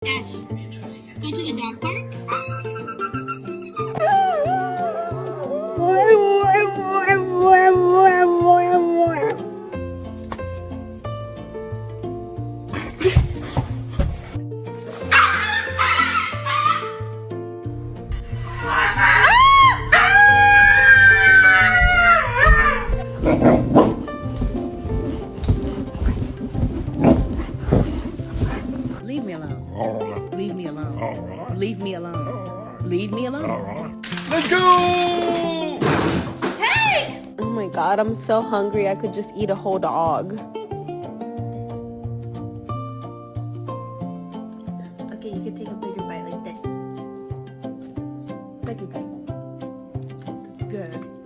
Ash, go to the dog park. Leave me alone. Leave me alone. Leave me alone. Leave me alone. Let's go! Oh my god, I'm so hungry. I could just eat a whole dog.